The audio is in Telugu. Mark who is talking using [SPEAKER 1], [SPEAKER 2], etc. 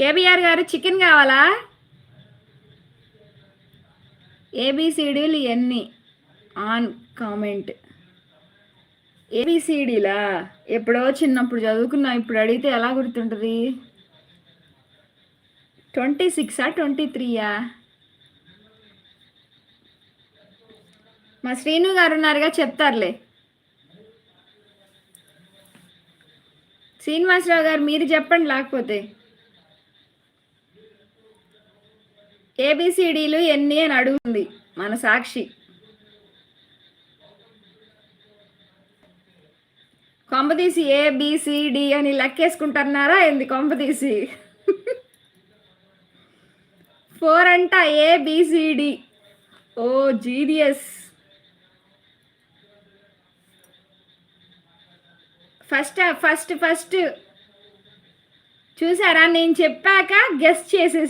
[SPEAKER 1] కేబీఆర్ గారు చికెన్ కావాలా? ఏబిసిడీలు ఎన్ని ఆన్ కామెంట్. ఏబిసిడీలా ఎప్పుడో చిన్నప్పుడు చదువుకున్నా, ఇప్పుడు అడిగితే ఎలా గుర్తుంటుంది? 26 23? మా శ్రీను గారు ఉన్నారుగా, చెప్తారులే. శ్రీనివాసరావు గారు మీరు చెప్పండి, లేకపోతే. ఏబిసిడీలు ఎన్ని అని అడుగుతుంది మన సాక్షి. కొంపదీసి ఏబిసిడి అని లెక్కేసుకుంటున్నారా ఏంది? కొంపదీసి 4 అంట ఏబిసిడి. ఓ జీనియస్. ఫస్ట్ చూసారా, నేను చెప్పాక గెస్ చేసేసాడు.